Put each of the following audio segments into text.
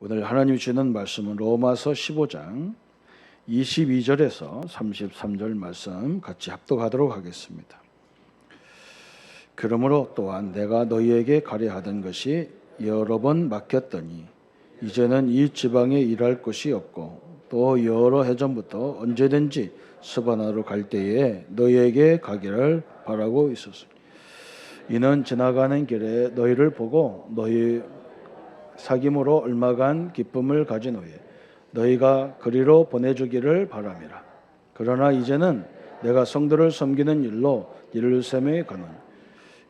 오늘 하나님이 주시는 말씀은 로마서 15장 22절에서 33절 말씀 같이 합독하도록 하겠습니다. 그러므로 또한 내가 너희에게 가려하던 것이 여러 번 막혔더니 이제는 이 지방에 일할 곳이 없고 또 여러 해 전부터 언제든지 스바나로 갈 때에 너희에게 가기를 바라고 있었으니 이는 지나가는 길에 너희를 보고 너희 사귐으로 얼마간 기쁨을 가진 후에 너희가 그리로 보내주기를 바람이라. 그러나 이제는 내가 성도를 섬기는 일로 예루살렘에 가노니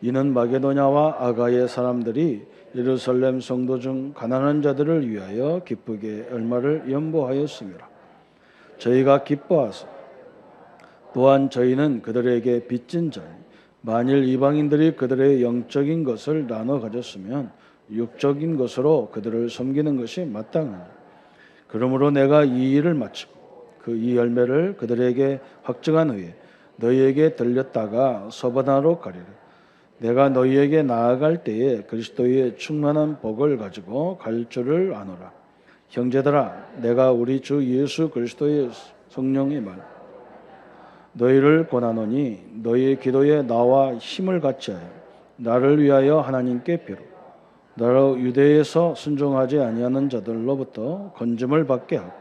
이는 마게도냐와 아가의 사람들이 예루살렘 성도 중 가난한 자들을 위하여 기쁘게 얼마를 연보하였음이라. 저희가 기뻐하소. 또한 저희는 그들에게 빚진 자니 만일 이방인들이 그들의 영적인 것을 나눠 가졌으면 육적인 것으로 그들을 섬기는 것이 마땅하니 그러므로 내가 이 일을 마치고 그 이 열매를 그들에게 확증한 후에 너희에게 들렸다가 서바나로 가리라. 내가 너희에게 나아갈 때에 그리스도의 충만한 복을 가지고 갈 줄을 아노라. 형제들아, 내가 우리 주 예수 그리스도의 성령의 말 너희를 권하노니 너희의 기도에 나와 힘을 같이 하여 나를 위하여 하나님께 비로 나로 유대에서 순종하지 아니하는 자들로부터 건짐을 받게 하고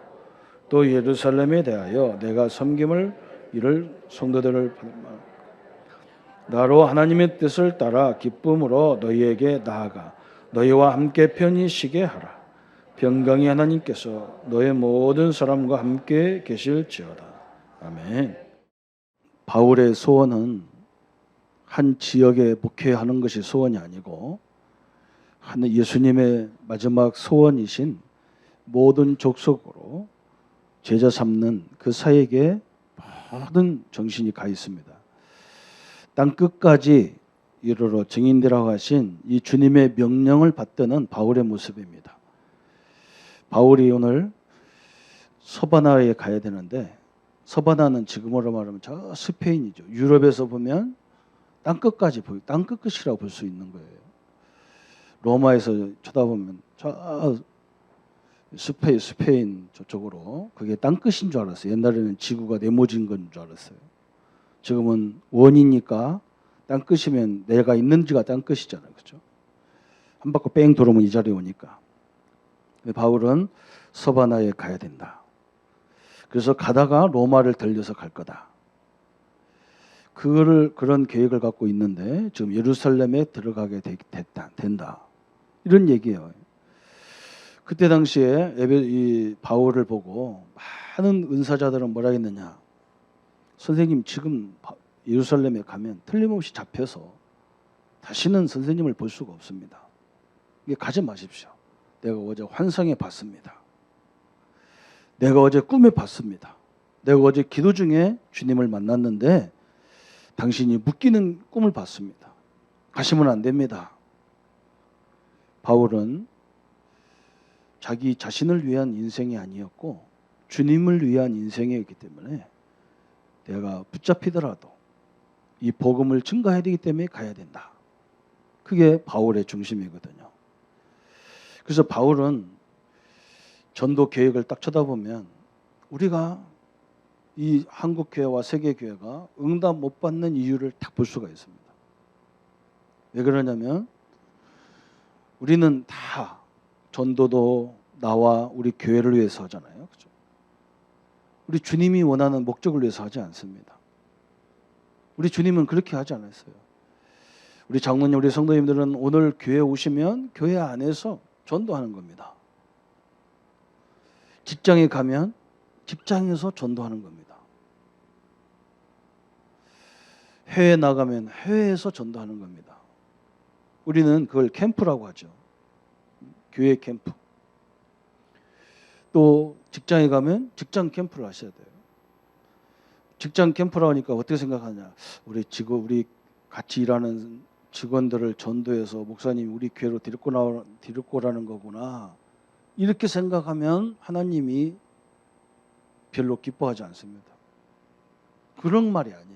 또 예루살렘에 대하여 내가 섬김을 이를 성도들을 나로 하나님의 뜻을 따라 기쁨으로 너희에게 나아가 너희와 함께 편히 쉬게 하라. 평강의 하나님께서 너희 모든 사람과 함께 계실지어다. 아멘. 바울의 소원은 한 지역에 목회하는 것이 소원이 아니고 예수님의 마지막 소원이신 모든 족속으로 제자 삼는 그 사역에 모든 정신이 가 있습니다. 땅 끝까지 이르러 증인되라고 하신 이 주님의 명령을 받드는 바울의 모습입니다. 바울이 오늘 서바나에 가야 되는데 서바나는 지금으로 말하면 저 스페인이죠. 유럽에서 보면 땅 끝까지 땅 끝이라고 볼 수 있는 거예요. 로마에서 쳐다보면 저 스페인 저쪽으로 그게 땅끝인 줄 알았어요. 옛날에는 지구가 네모진 건 줄 알았어요. 지금은 원이니까 땅끝이면 내가 있는지가 땅끝이잖아요. 그렇죠? 한 바퀴 뺑 돌으면 이 자리에 오니까. 바울은 서바나에 가야 된다. 그래서 가다가 로마를 들려서 갈 거다. 그런 계획을 갖고 있는데 지금 예루살렘에 들어가게 된다. 이런 얘기예요. 그때 당시에 이 바울을 보고 많은 은사자들은 뭐라 했느냐. 선생님 지금 예루살렘에 가면 틀림없이 잡혀서 다시는 선생님을 볼 수가 없습니다. 이게 가지 마십시오. 내가 어제 환상에 봤습니다. 내가 어제 꿈에 봤습니다. 내가 어제 기도 중에 주님을 만났는데 당신이 묶이는 꿈을 봤습니다. 가시면 안 됩니다. 바울은 자기 자신을 위한 인생이 아니었고 주님을 위한 인생이었기 때문에 내가 붙잡히더라도 이 복음을 증거해야 되기 때문에 가야 된다. 그게 바울의 중심이거든요. 그래서 바울은 전도 계획을 딱 쳐다보면 우리가 이 한국교회와 세계교회가 응답 못 받는 이유를 딱 볼 수가 있습니다. 왜 그러냐면 우리는 다 전도도 나와 우리 교회를 위해서 하잖아요. 그렇죠? 우리 주님이 원하는 목적을 위해서 하지 않습니다. 우리 주님은 그렇게 하지 않았어요. 우리 장로님, 우리 성도님들은 오늘 교회 오시면 교회 안에서 전도하는 겁니다. 직장에 가면 직장에서 전도하는 겁니다. 해외에 나가면 해외에서 전도하는 겁니다. 우리는 그걸 캠프라고 하죠. 교회 캠프. 또 직장에 가면 직장 캠프를 하셔야 돼요. 직장 캠프라고 하니까 어떻게 생각하냐. 우리 같이 일하는 직원들을 전도해서 목사님이 우리 교회로 데리고 오라는 거구나. 이렇게 생각하면 하나님이 별로 기뻐하지 않습니다. 그런 말이 아니에요.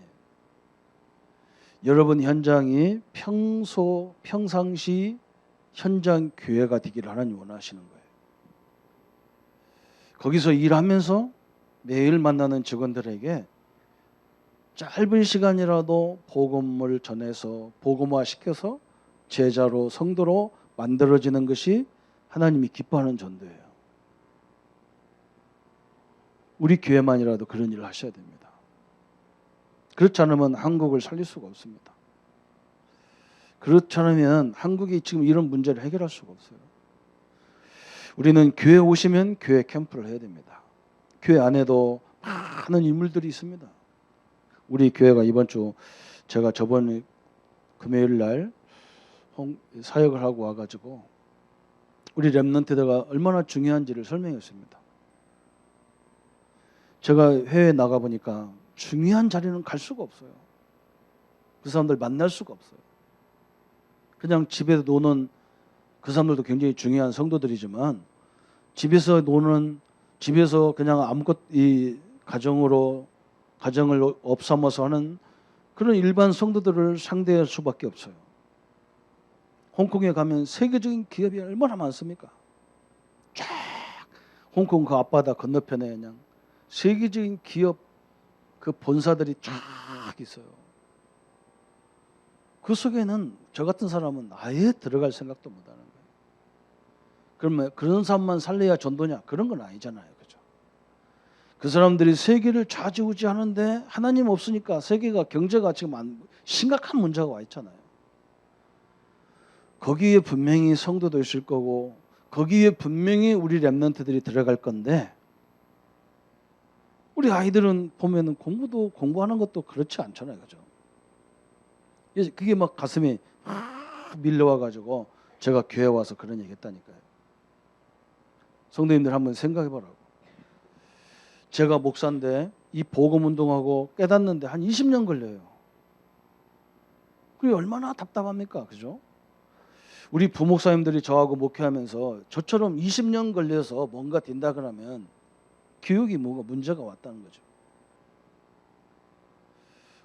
여러분 현장이 평상시 현장 교회가 되기를 하나님 원하시는 거예요. 거기서 일하면서 매일 만나는 직원들에게 짧은 시간이라도 복음을 전해서 복음화시켜서 제자로 성도로 만들어지는 것이 하나님이 기뻐하는 전도예요. 우리 교회만이라도 그런 일을 하셔야 됩니다. 그렇지 않으면 한국을 살릴 수가 없습니다. 그렇지 않으면 한국이 지금 이런 문제를 해결할 수가 없어요. 우리는 교회 오시면 교회 캠프를 해야 됩니다. 교회 안에도 많은 인물들이 있습니다. 우리 교회가 이번 주 제가 저번 금요일 날 사역을 하고 와가지고 우리 렘넌트들가 얼마나 중요한지를 설명했습니다. 제가 해외에 나가보니까 중요한 자리는 갈 수가 없어요. 그 사람들 만날 수가 없어요. 그냥 집에서 노는 그 사람들도 굉장히 중요한 성도들이지만 집에서 그냥 아무것 이 가정을 업삼아서 하는 그런 일반 성도들을 상대할 수밖에 없어요. 홍콩에 가면 세계적인 기업이 얼마나 많습니까? 쫙 홍콩 그 앞바다 건너편에 그냥 세계적인 기업 그 본사들이 쫙 있어요. 그 속에는 저 같은 사람은 아예 들어갈 생각도 못하는 거예요. 그러면 그런 사람만 살려야 전도냐? 그런 건 아니잖아요, 그죠? 그 사람들이 세계를 좌지우지하는데 하나님 없으니까 세계가 경제가 지금 심각한 문제가 와 있잖아요. 거기에 분명히 성도도 있을 거고 거기에 분명히 우리 렘넌트들이 들어갈 건데 우리 아이들은 보면은 공부하는 것도 그렇지 않잖아요, 그죠? 그게 막 가슴이 밀려와 가지고 제가 교회 와서 그런 얘기 했다니까요. 성도님들 한번 생각해 보라고. 제가 목사인데 이 복음 운동하고 깨닫는데 한 20년 걸려요. 그게 얼마나 답답합니까? 그죠? 우리 부목사님들이 저하고 목회하면서 저처럼 20년 걸려서 뭔가 된다 그러면 교육이 뭐가 문제가 왔다는 거죠.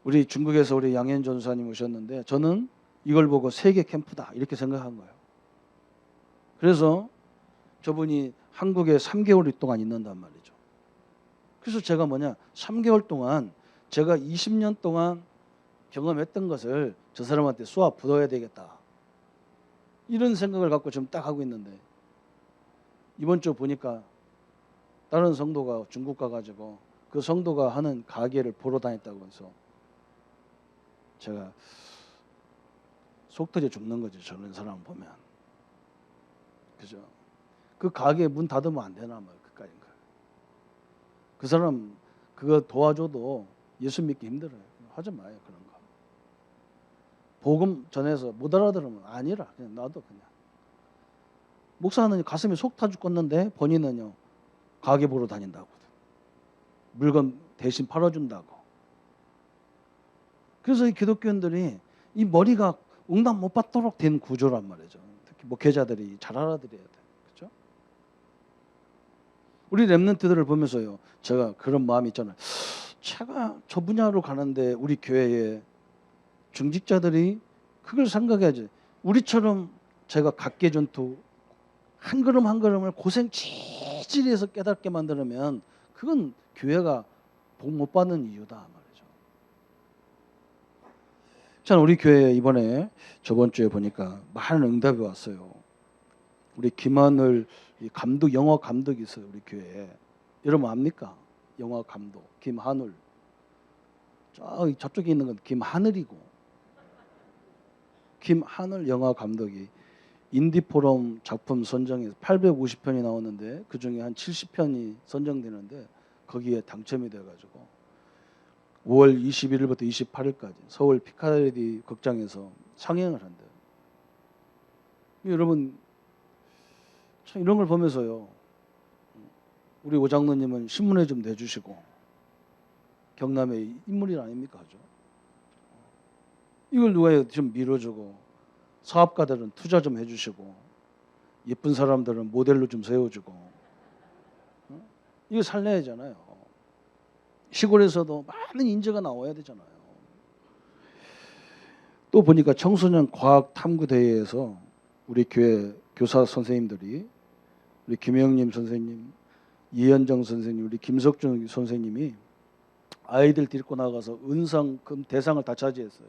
우리 중국에서 우리 양현 전사님 오셨는데 저는 이걸 보고 세계 캠프다 이렇게 생각한 거예요. 그래서 저분이 한국에 3개월 동안 있는단 말이죠. 그래서 제가 3개월 동안 제가 20년 동안 경험했던 것을 저 사람한테 쏘아 부어야 되겠다. 이런 생각을 갖고 지금 딱 하고 있는데 이번 주 보니까 다른 성도가 중국 가가지고 그 성도가 하는 가게를 보러 다녔다고 해서 제가 속 터져 죽는 거죠. 저런 사람 보면. 그죠? 그 가게 문 닫으면 안 되나 뭐 그까인가. 그 사람 그거 도와줘도 예수 믿기 힘들어요. 하지 마요 그런 거. 복음 전해서 못 알아들으면 아니라 그냥 놔둬 그냥. 목사는 가슴이 속 타 죽겠는데 본인은요 가게 보러 다닌다고. 물건 대신 팔아준다고. 그래서 이 기독교인들이 이 머리가 응답 못 받도록 된 구조란 말이죠. 특히 목회자들이 잘 알아들어야 돼요. 그렇죠? 우리 렘넌트들을 보면서요. 제가 그런 마음이 있잖아요. 제가 저 분야로 가는데 우리 교회에 중직자들이 그걸 생각해야지. 우리처럼 제가 각계전투 한 걸음 한 걸음을 고생 지질히 해서 깨닫게 만들면 그건 교회가 복 못 받는 이유다 말이죠. 자, 우리 교회에 이번에 저번 주에 보니까 많은 응답이 왔어요. 우리 김하늘 감독, 영화 감독이 있어요. 우리 교회에. 여러분 압니까? 영화 감독 김하늘. 저쪽에 있는 건 김하늘이고 김하늘 영화 감독이 인디포럼 작품 선정에서 850편이 나오는데 그중에 한 70편이 선정되는데 거기에 당첨이 돼가지고 5월 21일부터 28일까지 서울 피카디리 극장에서 상영을 한대요. 여러분 참 이런 걸 보면서요. 우리 오장로님은 신문에 좀 내주시고 경남의 인물이 아닙니까? 그죠? 이걸 누가 좀 밀어주고 사업가들은 투자 좀 해주시고 예쁜 사람들은 모델로 좀 세워주고 이거 살려야잖아요. 시골에서도 많은 인재가 나와야 되잖아요. 또 보니까 청소년 과학 탐구 대회에서 우리 교회 교사 선생님들이 우리 김영림 선생님, 이현정 선생님, 우리 김석준 선생님이 아이들 데리고 나가서 은상, 금, 대상을 다 차지했어요.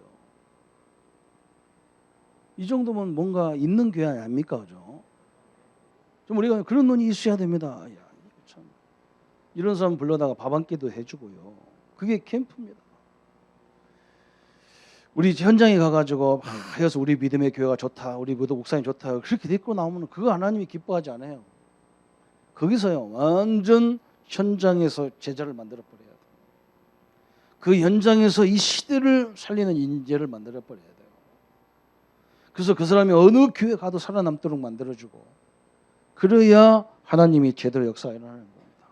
이 정도면 뭔가 있는 교회 아닙니까, 그죠? 좀 우리가 그런 눈이 있어야 됩니다. 야, 참. 이런 사람 불러다가 밥 한 끼도 해주고요. 그게 캠프입니다. 우리 현장에 가가지고 해서 우리 믿음의 교회가 좋다, 우리 목사님 좋다, 그렇게 데리고 나오면 그거 하나님이 기뻐하지 않아요. 거기서요 완전 현장에서 제자를 만들어 버려야 돼요. 그 현장에서 이 시대를 살리는 인재를 만들어 버려야 돼요. 그래서 그 사람이 어느 교회 가도 살아남도록 만들어주고, 그래야 하나님이 제대로 역사에 일어나는 겁니다.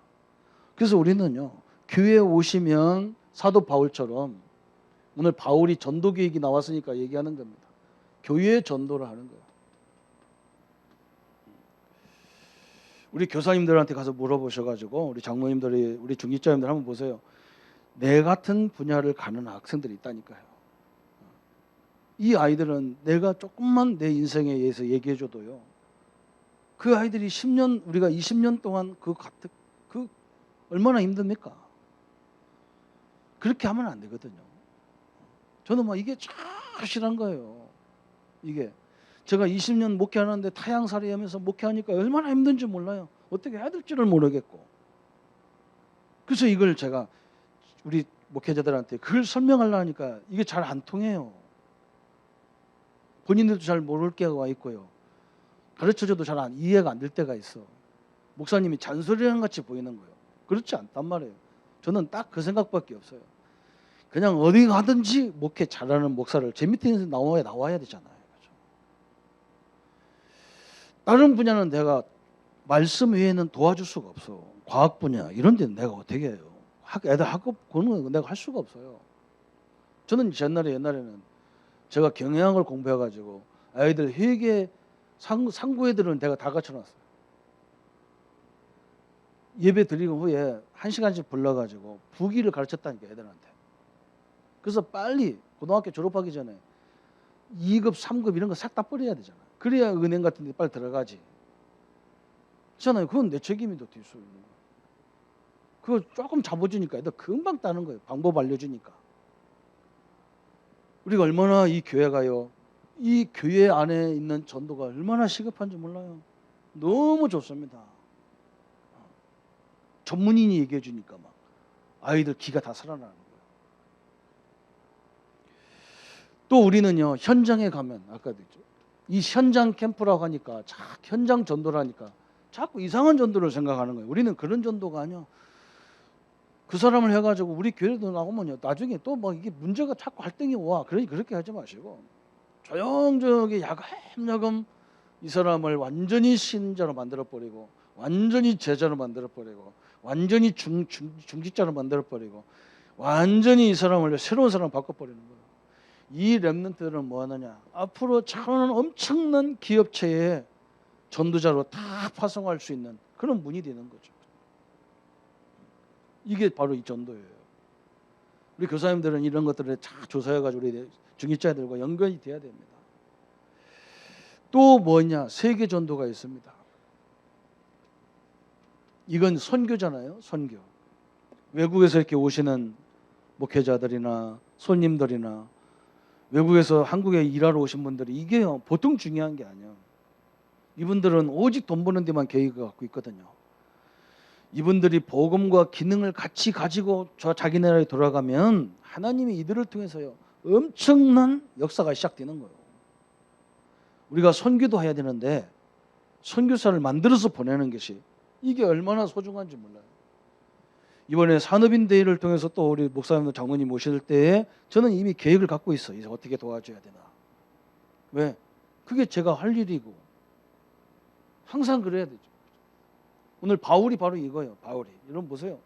그래서 우리는요 교회에 오시면 사도 바울처럼, 오늘 바울이 전도 계획이 나왔으니까 얘기하는 겁니다. 교회 전도를 하는 거예요. 우리 교사님들한테 가서 물어보셔가지고, 우리 장모님들이, 우리 중직자님들 한번 보세요. 내 같은 분야를 가는 학생들이 있다니까요. 이 아이들은 내가 조금만 내 인생에 의해서 얘기해줘도요, 그 아이들이 10년, 우리가 20년 동안 그 얼마나 힘듭니까? 그렇게 하면 안 되거든요. 저는 막 이게 참 싫은 거예요. 이게 제가 20년 목회하는데 타향살이 하면서 목회하니까 얼마나 힘든지 몰라요. 어떻게 해야 될지를 모르겠고. 그래서 이걸 제가 우리 목회자들한테 그걸 설명하려니까 이게 잘 안 통해요. 본인들도 잘 모를 때가 있고요. 가르쳐줘도 잘 이해가 안 될 때가 있어. 목사님이 잔소리랑 같이 보이는 거예요. 그렇지 않단 말이에요. 저는 딱 그 생각밖에 없어요. 그냥 어디 가든지 목회 잘하는 목사를 제 밑에 나와야 되잖아요. 그렇죠? 다른 분야는 내가 말씀 외에는 도와줄 수가 없어. 과학 분야 이런 데는 내가 어떻게 해요? 애들 학업 보는 거 내가 할 수가 없어요. 저는 옛날에는 제가 경영학을 공부해가지고 아이들 회계 상부 애들은 내가 다 갖춰놨어요. 예배 드리고 후에 1시간씩 불러가지고 부기를 가르쳤다니까 애들한테. 그래서 빨리 고등학교 졸업하기 전에 2급, 3급 이런 거 싹 다 버려야 되잖아. 그래야 은행 같은 데 빨리 들어가지. 그렇잖아요. 그건 내 책임이도 될 수 있는 거야. 그거 조금 잡아주니까 애들 금방 따는 거예요. 방법 알려주니까. 우리가 얼마나 이 교회가요, 이 교회 안에 있는 전도가 얼마나 시급한지 몰라요. 너무 좋습니다. 전문인이 얘기해 주니까 막 아이들 기가 다 살아나는 거예요. 또 우리는요 현장에 가면, 아까도 있죠, 이 현장 캠프라고 하니까 현장 전도라니까 자꾸 이상한 전도를 생각하는 거예요. 우리는 그런 전도가 아니야. 그 사람을 해가지고 우리 교회도 나오면요 나중에 또 뭐 이게 문제가 자꾸 갈등이 와. 그러니 그렇게 하지 마시고 조용조용히 야금야금 이 사람을 완전히 신자로 만들어버리고, 완전히 제자로 만들어버리고, 완전히 중직자로 만들어버리고, 완전히 이 사람을 새로운 사람 바꿔버리는 거예요. 이 렘넌트들은 뭐 하느냐, 앞으로 차오는 엄청난 기업체의 전도자로 다 파송할 수 있는 그런 문이 되는 거죠. 이게 바로 이 전도예요. 우리 교사님들은 이런 것들을 잘 조사해가지고 우리 중직자들과 연결이 돼야 됩니다. 또 뭐냐, 세계 전도가 있습니다. 이건 선교잖아요. 선교. 외국에서 이렇게 오시는 목회자들이나 손님들이나 외국에서 한국에 일하러 오신 분들이 이게요 보통 중요한 게 아니에요. 이분들은 오직 돈 버는 데만 계획을 갖고 있거든요. 이분들이 복음과 기능을 같이 가지고 자기 나라에 돌아가면 하나님이 이들을 통해서요 엄청난 역사가 시작되는 거예요. 우리가 선교도 해야 되는데 선교사를 만들어서 보내는 것이 이게 얼마나 소중한지 몰라요. 이번에 산업인 대회를 통해서 또 우리 목사님, 장모님 모실 때에 저는 이미 계획을 갖고 있어요. 이제 어떻게 도와줘야 되나. 왜? 그게 제가 할 일이고 항상 그래야 되죠. 오늘 바울이 바로 이거예요. 바울이. 여러분 보세요.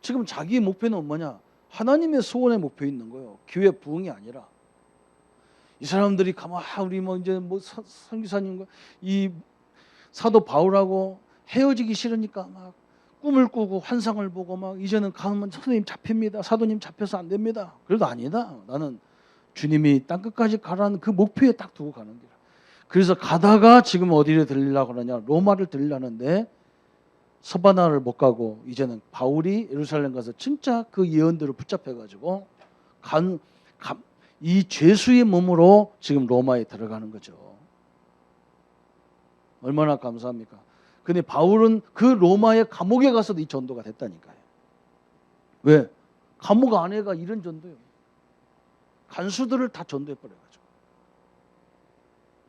지금 자기 목표는 뭐냐? 하나님의 소원의 목표에 있는 거예요. 교회 부흥이 아니라. 이 사람들이 우리 이제 선교사님과 이 사도 바울하고 헤어지기 싫으니까 막 꿈을 꾸고 환상을 보고 막 이제는 가면 선생님 잡힙니다. 사도님 잡혀서 안 됩니다. 그래도 아니다. 나는 주님이 땅끝까지 가라는 그 목표에 딱 두고 가는 거야. 그래서 가다가 지금 어디를 들리려고 그러냐? 로마를 들리려는데 서바나를 못 가고 이제는 바울이 예루살렘 가서 진짜 그 예언들을 붙잡혀가지고 이 죄수의 몸으로 지금 로마에 들어가는 거죠. 얼마나 감사합니까? 근데 바울은 그 로마의 감옥에 가서도 이 전도가 됐다니까요. 왜? 감옥 안에가 이런 전도예요. 간수들을 다 전도해버려가지고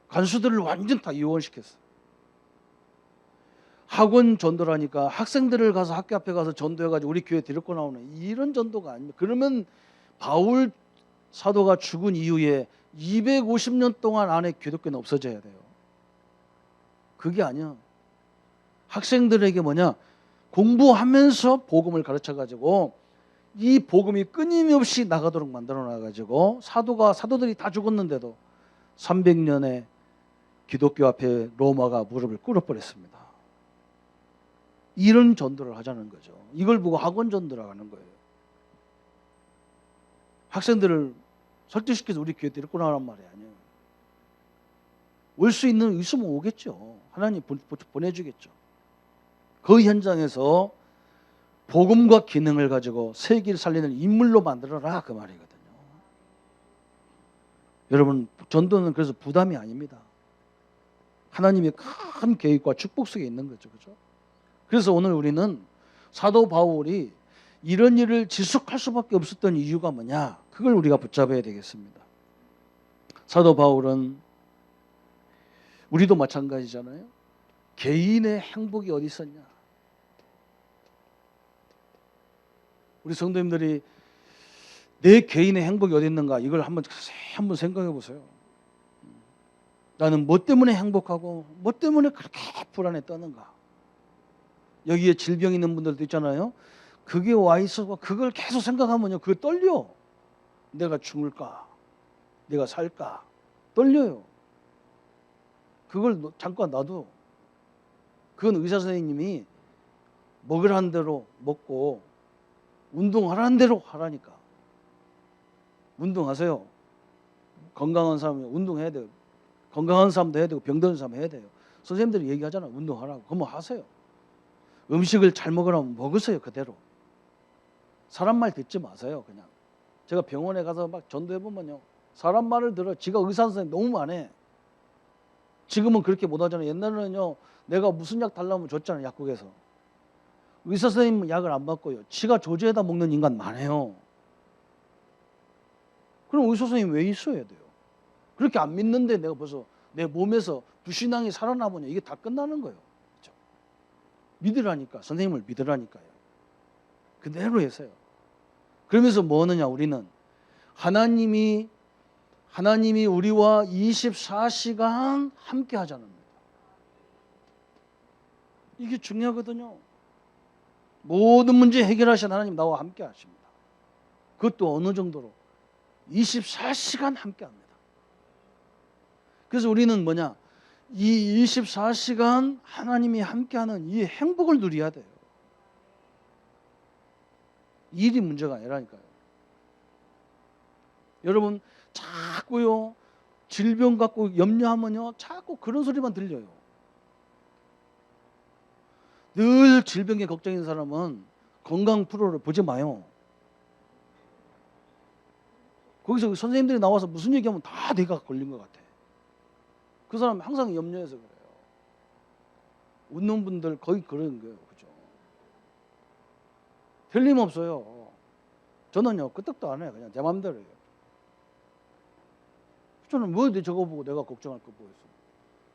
간수들을 완전 다 이혼시켰어요. 학원 전도라니까 학생들을 가서 학교 앞에 가서 전도해가지고 우리 교회 데리고 나오는 이런 전도가 아닙니다. 그러면 바울 사도가 죽은 이후에 250년 동안 안에 기독교는 없어져야 돼요. 그게 아니야. 학생들에게 뭐냐? 공부하면서 복음을 가르쳐가지고 이 복음이 끊임없이 나가도록 만들어놔가지고 사도들이 다 죽었는데도 300년에 기독교 앞에 로마가 무릎을 꿇어버렸습니다. 이런 전도를 하자는 거죠. 이걸 보고 학원 전도라고 하는 거예요. 학생들을 설득시켜서 우리 교회 데리고 나오란 말이 아니에요. 올 수 있으면 오겠죠. 하나님 보내주겠죠. 그 현장에서 복음과 기능을 가지고 세계를 살리는 인물로 만들어라 그 말이거든요. 여러분 전도는 그래서 부담이 아닙니다. 하나님의 큰 계획과 축복 속에 있는 거죠. 그렇죠? 그래서 오늘 우리는 사도 바울이 이런 일을 지속할 수밖에 없었던 이유가 뭐냐? 그걸 우리가 붙잡아야 되겠습니다. 사도 바울은 우리도 마찬가지잖아요. 개인의 행복이 어디 있었냐? 우리 성도님들이 내 개인의 행복이 어디 있는가? 이걸 한번 생각해 보세요. 나는 뭐 때문에 행복하고 뭐 때문에 그렇게 불안에 떠는가? 여기에 질병 있는 분들도 있잖아요. 그게 와 있어서 그걸 계속 생각하면요. 그거 떨려. 내가 죽을까? 내가 살까? 떨려요. 그걸 잠깐 놔도 그건 의사 선생님이 먹으라는 대로 먹고 운동하라는 대로 하라니까. 운동하세요. 건강한 사람이 운동해야 돼요. 건강한 사람도 해야 되고 병든 사람 해야 돼요. 선생님들이 얘기하잖아요. 운동하라고. 그러면 하세요. 음식을 잘 먹으라면 먹으세요. 그대로. 사람 말 듣지 마세요. 그냥. 제가 병원에 가서 막 전도해보면요. 사람 말을 들어. 지가 의사 선생님 너무 많아. 지금은 그렇게 못하잖아요. 옛날에는요. 내가 무슨 약 달라면 줬잖아요. 약국에서. 의사 선생님은 약을 안 받고요. 지가 조제해다 먹는 인간 많아요. 그럼 의사 선생님 왜 있어야 돼요? 그렇게 안 믿는데 내가 벌써 내 몸에서 불신앙이 살아나보냐. 이게 다 끝나는 거예요. 그렇죠? 믿으라니까. 선생님을 믿으라니까요. 그대로 해서요. 그러면서 뭐 하느냐 우리는 하나님이 우리와 24시간 함께 하자는 겁니다. 이게 중요하거든요. 모든 문제 해결하신 하나님 나와 함께 하십니다. 그것도 어느 정도로 24시간 함께 합니다. 그래서 우리는 뭐냐 이 24시간 하나님이 함께하는 이 행복을 누려야 돼요. 일이 문제가 아니라니까요. 여러분 자꾸요 질병 갖고 염려하면요 자꾸 그런 소리만 들려요. 늘 질병에 걱정인 사람은 건강 프로를 보지 마요. 거기서 선생님들이 나와서 무슨 얘기하면 다 내가 걸린 것 같아. 그 사람 항상 염려해서 그래요. 웃는 분들 거의 그런 거예요. 그죠? 틀림없어요. 저는요 끄떡도 안 해요. 그냥 제 마음대로 해요. 저는 뭐 저거 보고 내가 걱정할 거 뭐 있어.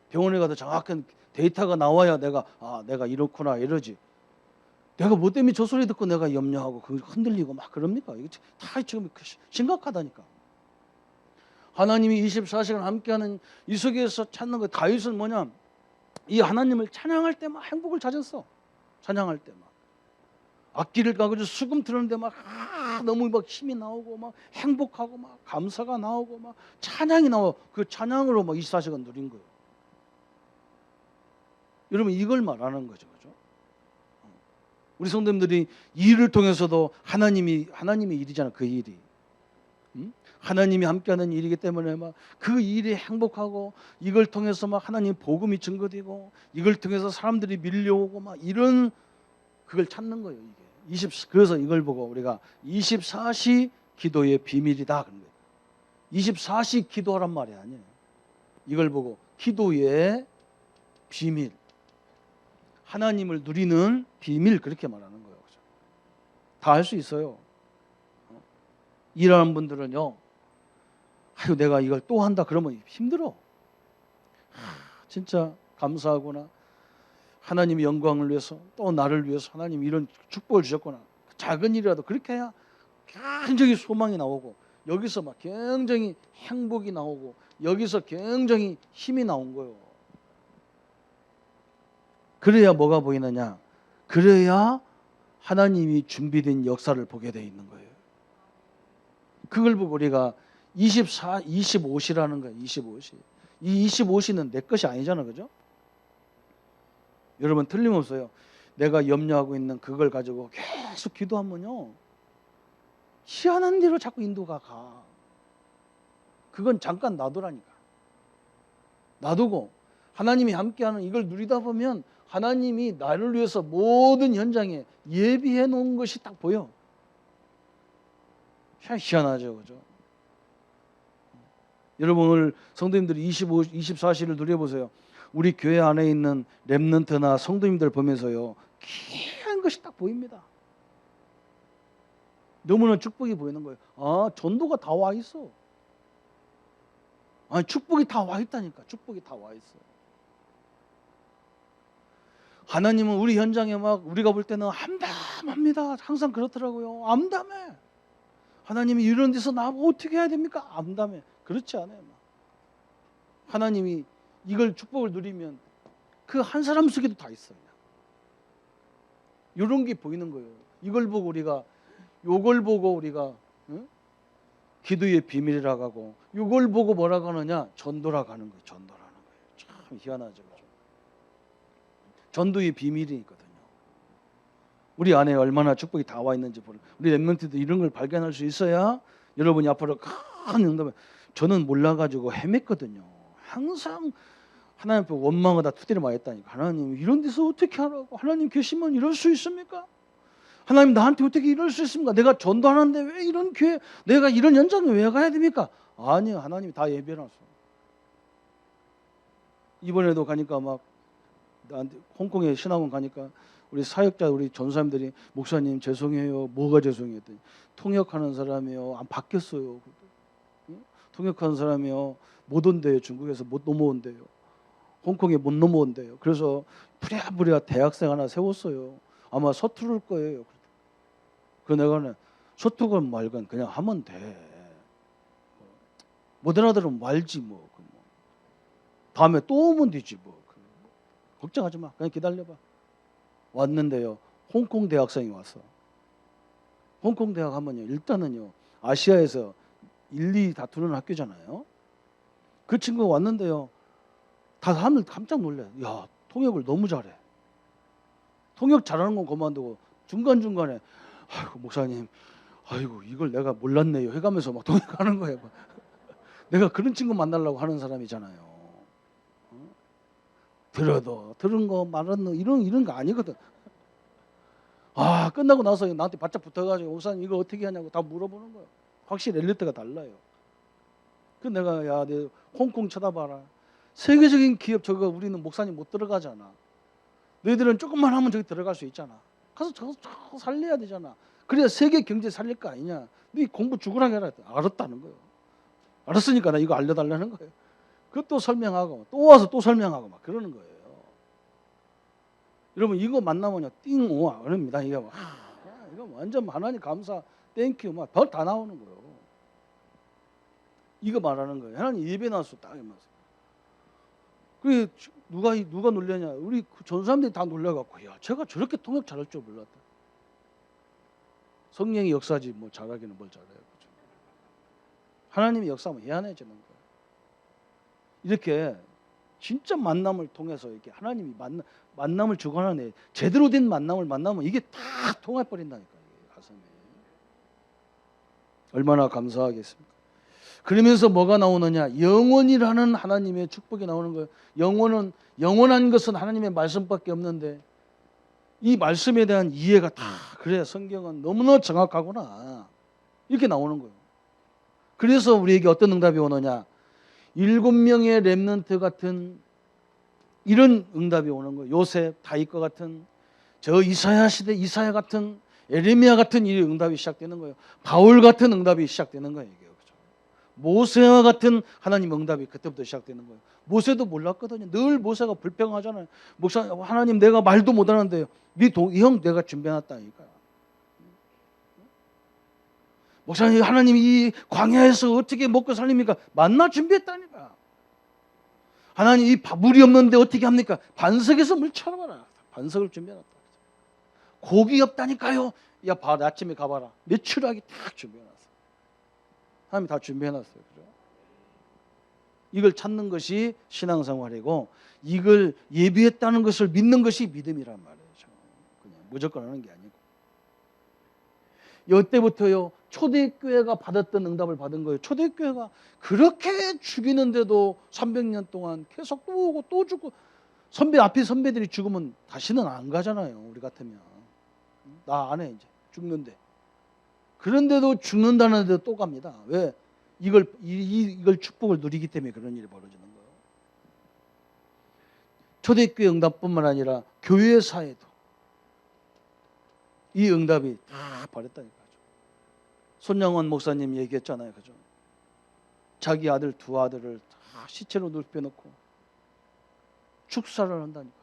병원에 가서 정확한 데이터가 나와야 내가 이렇구나 이러지. 내가 뭐 때문에 저 소리 듣고 내가 염려하고 흔들리고 막 그럽니까? 이게 다 지금 심각하다니까. 하나님이 24시간 함께하는 이 속에서 찾는 거. 다윗은 뭐냐? 이 하나님을 찬양할 때만 행복을 찾았어. 찬양할 때만. 악기를 가지고 수금 들었는데 막 너무 막 힘이 나오고 막 행복하고 막 감사가 나오고 막 찬양이 나와. 그 찬양으로 막 24시간 누린 거예요. 여러분 이걸 말하는 거죠. 그죠? 우리 성도님들이 일을 통해서도 하나님의 일이잖아. 그 일이. 하나님이 함께하는 일이기 때문에 막 그 일이 행복하고 이걸 통해서 막 하나님 복음이 증거되고 이걸 통해서 사람들이 밀려오고 막 이런 그걸 찾는 거예요. 이게 그래서 이걸 보고 우리가 24시 기도의 비밀이다 그런 거예요. 24시 기도하란 말이 아니에요. 이걸 보고 기도의 비밀, 하나님을 누리는 비밀 그렇게 말하는 거예요. 다 할 수 있어요. 일하는 분들은요, 아유 내가 이걸 또 한다 그러면 힘들어. 진짜 감사하구나. 하나님의 영광을 위해서 또 나를 위해서 하나님 이런 축복을 주셨구나. 작은 일이라도 그렇게 해야 굉장히 소망이 나오고 여기서 막 굉장히 행복이 나오고 여기서 굉장히 힘이 나온 거예요. 그래야 뭐가 보이느냐? 그래야 하나님이 준비된 역사를 보게 돼 있는 거예요. 그걸 보고 우리가 25시라는 거예요. 25시. 이 25시는 내 것이 아니잖아. 그죠? 여러분 틀림없어요. 내가 염려하고 있는 그걸 가지고 계속 기도하면요, 희한한 대로 자꾸 인도가 가. 그건 잠깐 놔두라니까. 놔두고 하나님이 함께하는 이걸 누리다 보면 하나님이 나를 위해서 모든 현장에 예비해 놓은 것이 딱 보여. 희한하죠. 그죠? 여러분 오늘 성도님들이 24시를 누려보세요. 우리 교회 안에 있는 렘넌트나 성도님들 보면서요, 귀한 것이 딱 보입니다. 너무나 축복이 보이는 거예요. 아, 전도가 다 와 있어. 아니, 축복이 다 와 있다니까. 축복이 다 와 있어. 하나님은 우리 현장에 막 우리가 볼 때는 암담합니다. 항상 그렇더라고요. 암담해. 하나님이 이런 데서 나보고 어떻게 해야 됩니까? 암담해. 그렇지 않아요. 하나님이 이걸 축복을 누리면 그 한 사람 속에도 다 있어요. 이런 게 보이는 거예요. 이걸 보고 우리가 요걸 보고 우리가 기도의 비밀이라고 하고 요걸 보고 뭐라고 하느냐? 전도라고 하는 거예요. 전도라는 거예요. 참 희한하죠. 그렇죠? 전도의 비밀이 있거든요. 우리 안에 얼마나 축복이 다 와 있는지 보는. 우리 렘넌트도 이런 걸 발견할 수 있어야 여러분이 앞으로 큰 응답을. 저는 몰라가지고 헤맸거든요. 항상 하나님 앞에 원망하다 투대를 많이 했다니까. 하나님 이런 데서 어떻게 하라고? 하나님 계시면 이럴 수 있습니까? 하나님 나한테 어떻게 이럴 수 있습니까? 내가 전도하는데 왜 이런 교회, 내가 이런 연장에 왜 가야 됩니까? 아니요, 하나님이 다 예배해놨어. 이번에도 가니까 막 나한테 홍콩에 신학원 가니까 우리 사역자 우리 전사님들이 목사님 죄송해요. 뭐가 죄송해요? 했더니 통역하는 사람이요 안 바뀌었어요. 통역하는 사람이요 못 온대요. 중국에서 못 넘어온대요. 홍콩에 못 넘어온대요. 그래서 부랴부랴 대학생 하나 세웠어요. 아마 서투를 거예요. 그 내가는 서투건 말건 그냥 하면 돼. 못 알아들으면 말지 뭐. 다음에 또 오면 되지 뭐. 걱정하지 마. 그냥 기다려봐. 왔는데요. 홍콩 대학생이 왔어. 홍콩 대학 하면요. 일단은요. 아시아에서 1, 2 다투는 학교잖아요. 그 친구가 왔는데요. 다 하면 깜짝 놀래. 야, 통역을 너무 잘해. 통역 잘하는 건 그만두고 중간중간에 아이고 목사님, 아이고 이걸 내가 몰랐네요 해가면서 막 통역하는 거예요. 내가 그런 친구 만나려고 하는 사람이잖아요. 들어도 들은 거 말은 거 이런 거 아니거든. 아 끝나고 나서 나한테 바짝 붙어가지고 목사님 이거 어떻게 하냐고 다 물어보는 거예요. 확실히 엘리트가 달라요. 그 내가 야 내 홍콩 쳐다봐라. 세계적인 기업 저거 우리는 목사님 못 들어가잖아. 너희들은 조금만 하면 저기 들어갈 수 있잖아. 가서 저거 살려야 되잖아. 그래야 세계 경제 살릴 거 아니냐. 네 공부 죽으라 해라. 알았다는 거예요. 알았으니까 나 이거 알려달라는 거예요. 그것도 설명하고 또 와서 또 설명하고 막 그러는 거예요. 여러분 이거 만나면요 띵오아 그럽니다. 이거 이거 완전 하나님 감사 땡큐 막 별 다 나오는 거예요. 이거 말하는 거예요. 하나님 예배 나왔어 딱 이러면서. 그래 누가 놀려냐? 우리 전 사람들이 다 놀려갖고 야 제가 저렇게 통역 잘할 줄 몰랐다. 성령의 역사지 뭐 잘하기는 뭘 잘해요. 그렇죠? 하나님의 역사하면 희한해지는 거예요. 이렇게 진짜 만남을 통해서 이렇게 하나님이 만남을 주관하네. 제대로 된 만남을 만나면 이게 다 통해버린다니까. 가슴에. 얼마나 감사하겠습니까? 그러면서 뭐가 나오느냐? 영원이라는 하나님의 축복이 나오는 거예요. 영원한 것은 하나님의 말씀밖에 없는데 이 말씀에 대한 이해가 다 그래 성경은 너무나 정확하구나 이렇게 나오는 거예요. 그래서 우리에게 어떤 응답이 오느냐 7명의 렘넌트 같은 이런 응답이 오는 거예요. 요셉, 다윗과 같은 저 이사야 시대 이사야 같은 에레미야 같은 이 응답이 시작되는 거예요. 바울 같은 응답이 시작되는 거예요. 이게. 그렇죠? 모세와 같은 하나님 응답이 그때부터 시작되는 거예요. 모세도 몰랐거든요. 늘 모세가 불평하잖아요. 목사 하나님 내가 말도 못하는데요. 형 내가 준비해놨다 이거야. 목사님 하나님 이 광야에서 어떻게 먹고 살립니까? 만나 준비했다니까. 하나님 이 물이 없는데 어떻게 합니까? 반석에서 물 쳐봐라. 반석을 준비해놨다. 고기 없다니까요. 야 봐라 아침에 가봐라. 메추라기 딱 준비해놨어. 하나님 다 준비해놨어요. 그죠? 이걸 찾는 것이 신앙생활이고 이걸 예비했다는 것을 믿는 것이 믿음이란 말이죠. 그냥 무조건 하는 게 아니고. 이때부터요 초대교회가 받았던 응답을 받은 거예요. 초대교회가 그렇게 죽이는데도 300년 동안 계속 또 오고 또 죽고 앞에 선배들이 죽으면 다시는 안 가잖아요. 우리 같으면 나 안 해 이제 죽는데 그런데도 죽는다는데도 또 갑니다. 왜? 이걸 축복을 누리기 때문에 그런 일이 벌어지는 거예요. 초대교회 응답뿐만 아니라 교회사에도 이 응답이 다 벌였다니까요. 손영원 목사님 얘기했잖아요. 그죠? 자기 아들 두 아들을 다 시체로 눕혀놓고 축사를 한다니까.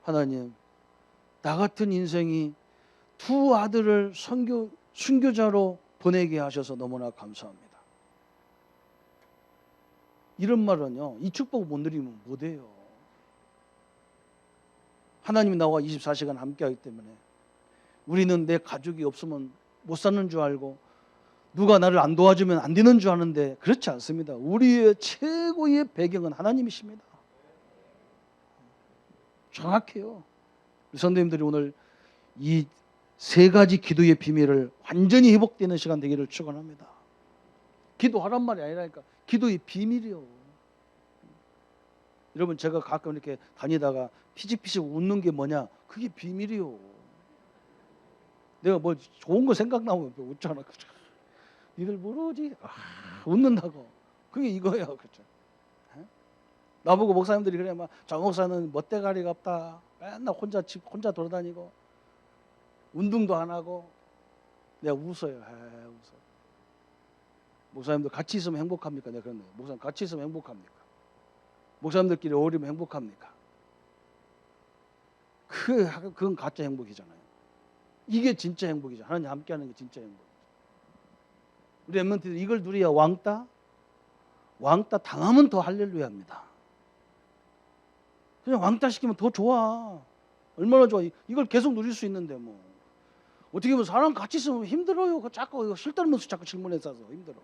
하나님 나 같은 인생이 두 아들을 순교자로 보내게 하셔서 너무나 감사합니다. 이런 말은요 이 축복을 못 누리면 못해요. 하나님이 나와 24시간 함께하기 때문에 우리는 내 가족이 없으면 못 사는 줄 알고 누가 나를 안 도와주면 안 되는 줄 아는데 그렇지 않습니다. 우리의 최고의 배경은 하나님이십니다. 정확해요. 우리 선생님들이 오늘 이 세 가지 기도의 비밀을 완전히 회복되는 시간 되기를 축원합니다. 기도하란 말이 아니라니까 기도의 비밀이요. 여러분 제가 가끔 이렇게 다니다가 피식피식 웃는 게 뭐냐? 그게 비밀이요. 내가 뭐 좋은 거 생각나면 웃잖아. 그죠? 니들 모르지? 웃는다고. 그게 이거예요. 그렇죠? 나보고 목사님들이 그래 막 정 목사는 멋대가리가 없다. 맨날 혼자 돌아다니고 운동도 안 하고 내가 웃어요. 웃어. 목사님들 같이 있으면 행복합니까? 내가 그런데 목사님 같이 있으면 행복합니까? 목사님들끼리 어울리면 행복합니까? 그건 가짜 행복이잖아요. 이게 진짜 행복이죠. 하나님 함께하는 게 진짜 행복이죠. 우리 엠먼트들 이걸 누려야 왕따 당하면 더 할렐루야입니다. 그냥 왕따 시키면 더 좋아. 얼마나 좋아. 이걸 계속 누릴 수 있는데 뭐 어떻게 보면 사람 같이 있으면 힘들어요. 자꾸 쓸데없는 자꾸 질문에 싸서 힘들어.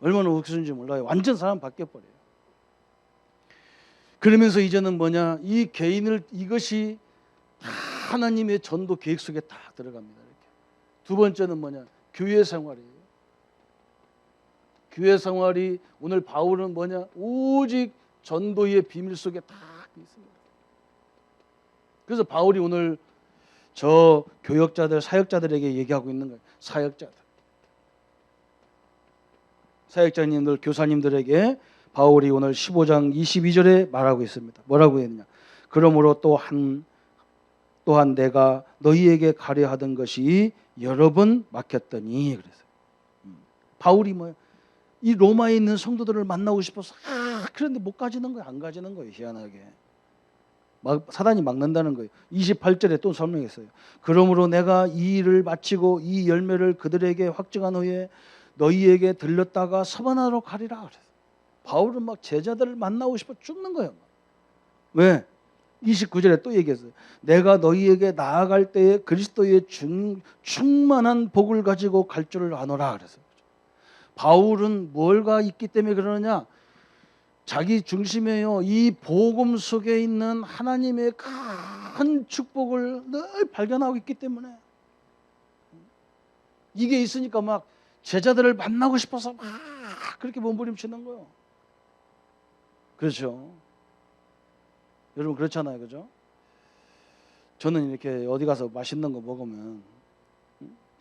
얼마나 웃기는지 몰라요. 완전 사람 바뀌어버려요. 그러면서 이제는 뭐냐 이 개인을 이것이 다 하나님의 전도 계획 속에 딱 들어갑니다. 이렇게. 두 번째는 뭐냐 교회 생활이에요. 교회 생활이 오늘 바울은 뭐냐 오직 전도의 비밀 속에 딱 있습니다. 그래서 바울이 오늘 저 교역자들 사역자들에게 얘기하고 있는 거예요. 사역자님들 교사님들에게 바울이 오늘 15장 22절에 말하고 있습니다. 뭐라고 했느냐 그러므로 또한 내가 너희에게 가려 하던 것이 여러 번 막혔더니 그랬어요. 바울이 뭐예요? 이 로마에 있는 성도들을 만나고 싶어서 그런데 못 가지는 거예요. 안 가지는 거예요. 희한하게. 사단이 막는다는 거예요. 28절에 또 설명했어요. 그러므로 내가 이 일을 마치고 이 열매를 그들에게 확증한 후에 너희에게 들렀다가 서바나로 가리라 그랬어요. 바울은 막 제자들을 만나고 싶어 죽는 거예요. 왜? 29절에 또 얘기했어요. 내가 너희에게 나아갈 때에 그리스도의 충만한 복을 가지고 갈 줄을 아노라 그랬어요. 바울은 뭘가 있기 때문에 그러느냐? 자기 중심에요. 이 복음 속에 있는 하나님의 큰 축복을 늘 발견하고 있기 때문에 이게 있으니까 막 제자들을 만나고 싶어서 막 그렇게 몸부림치는 거예요. 그렇죠? 여러분 그렇잖아요. 그죠? 저는 이렇게 어디 가서 맛있는 거 먹으면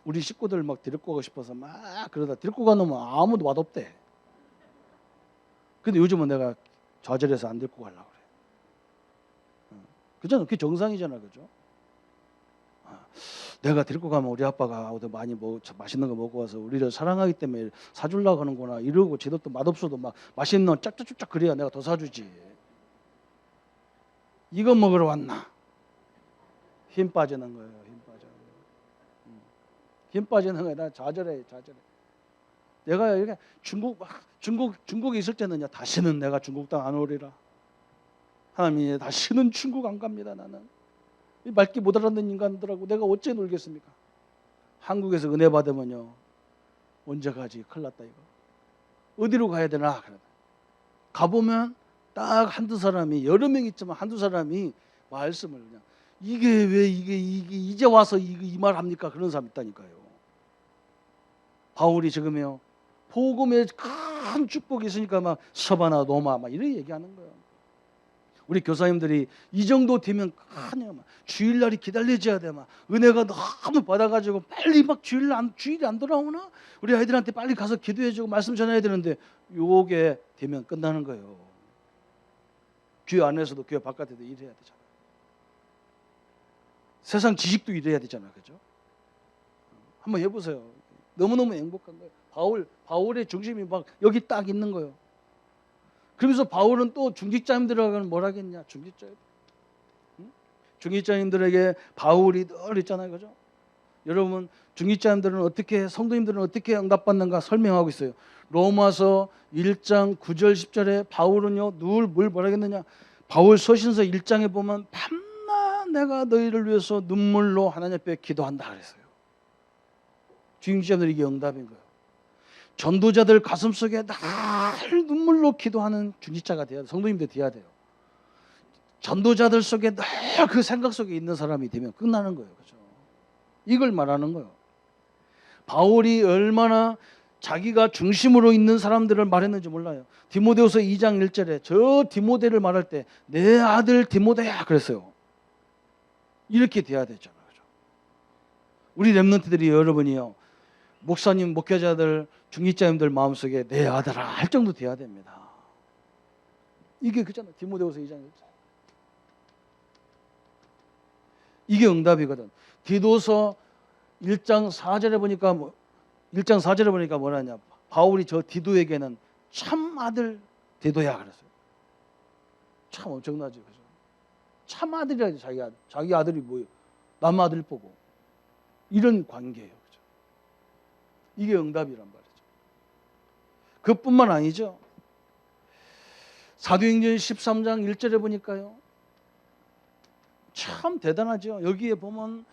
우리 식구들 막 데리고 가고 싶어서 막 그러다 데리고 가놓으면 아무도 맛없대. 근데 요즘은 내가 좌절해서 안 데리고 가려고 그래. 그잖아. 그게 정상이잖아. 그죠? 내가 데리고 가면 우리 아빠가 어디 많이 맛있는 거 먹고 와서 우리를 사랑하기 때문에 사주려고 하는구나 이러고 지도 또 맛없어도 막 맛있는 거 짝짝짝짝 그래야 내가 더 사주지. 이거 먹으러 왔나? 힘 빠지는 거예요. 힘 빠지는 거예요. 힘 빠지는 거예요. 나 좌절해. 내가 이렇게 중국에 있을 때는요, 다시는 내가 중국 땅 안 오리라. 하나님이 다시는 중국 안 갑니다. 나는 말귀 못 알아듣는 인간들하고 내가 어째 놀겠습니까? 한국에서 은혜 받으면요, 언제 가지? 큰일 났다 이거. 어디로 가야 되나? 가보면 딱 한두 사람이, 여러 명 있지만 한두 사람이 말씀을 그냥 이게 왜 이게 이제 와서 이 말 합니까? 그런 사람 있다니까요. 바울이 지금요, 복음에 큰 축복이 있으니까 막 서바나 노마 막 이렇게 얘기하는 거예요. 우리 교사님들이 이 정도 되면 주일날이 기다려져야 돼. 막 은혜가 너무 받아가지고 빨리 막 주일이 안 돌아오나? 우리 아이들한테 빨리 가서 기도해주고 말씀 전해야 되는데 요게 되면 끝나는 거예요. 교회 안에서도 교회 바깥에도 일해야 되잖아. 세상 지식도 일해야 되잖아. 그죠? 한번 해보세요. 너무너무 행복한 거예요. 바울의 중심이 막 여기 딱 있는 거예요. 그러면서 바울은 또 중직자님들에게는 뭘 하겠냐? 중직자님들에게 바울이 늘 있잖아요. 그죠? 여러분, 중직자님들은 어떻게, 성도님들은 어떻게 응답받는가 설명하고 있어요. 로마서 1장 9절 10절에 바울은요, 늘 뭘 하겠느냐? 바울 서신서 1장에 보면 밤낮 내가 너희를 위해서 눈물로 하나님 앞에 기도한다 그랬어요. 중직자님들이 이게 응답인 거예요. 전도자들 가슴속에 늘 눈물로 기도하는 중직자가 돼야 돼요. 성도님들 돼야 돼요. 전도자들 속에 늘 그 생각 속에 있는 사람이 되면 끝나는 거예요. 그렇죠? 이걸 말하는 거예요. 바울이 얼마나 자기가 중심으로 있는 사람들을 말했는지 몰라요. 디모데후서 2장 1절에 저 디모데를 말할 때 내 아들 디모데야 그랬어요. 이렇게 돼야 되잖아요. 그렇죠? 우리 렘넌트들이 여러분이요, 목사님, 목회자들, 중직자님들 마음속에 내 아들아 할 정도 돼야 됩니다. 이게 그잖아. 디모데후서 2장 1절. 이게 응답이거든. 디도서 1장 4절에 보니까 1장 4절에 보니까 뭐라냐? 바울이 저 디도에게는 참 아들 디도야 그랬어요. 참 엄청나지. 그죠? 참 아들이라지. 자기 아들이 뭐예요? 남 아들 보고 이런 관계예요. 그죠? 이게 응답이란 말이죠. 그뿐만 아니죠. 사도행전 13장 1절에 보니까요, 참 대단하죠. 여기에 보면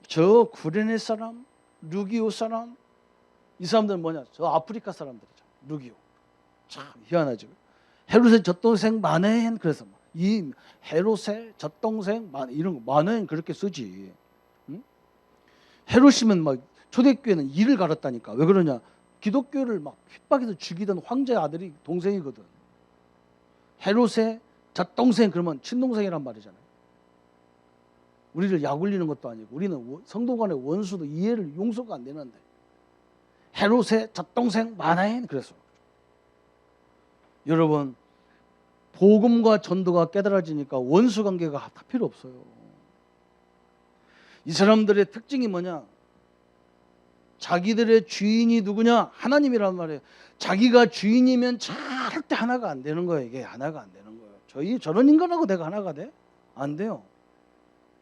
저 구레네 사람, 루기오 사람, 이 사람들은 뭐냐? 저 아프리카 사람들이죠. 루기오. 참 희한하죠. 헤롯의 젖동생 마네헨, 그래서 이 헤롯의 젖동생 이런 거 마네헨 그렇게 쓰지. 응? 헤롯이면 막 초대교회는 이를 갈았다니까. 왜 그러냐? 기독교를 막 핍박해서 죽이던 황제의 아들이 동생이거든. 헤롯의 젖동생 그러면 친동생이란 말이잖아요. 우리를 약올리는 것도 아니고 우리는 성도 간의 원수도 이해를 용서가 안 되는데 헤롯의 젖동생 마나엔 그래서 여러분, 복음과 전도가 깨달아지니까 원수 관계가 다 필요 없어요. 이 사람들의 특징이 뭐냐? 자기들의 주인이 누구냐? 하나님이란 말이에요. 자기가 주인이면 절대 하나가 안 되는 거예요. 이게 하나가 안 되는 거예요. 저런 인간하고 내가 하나가 돼? 안 돼요.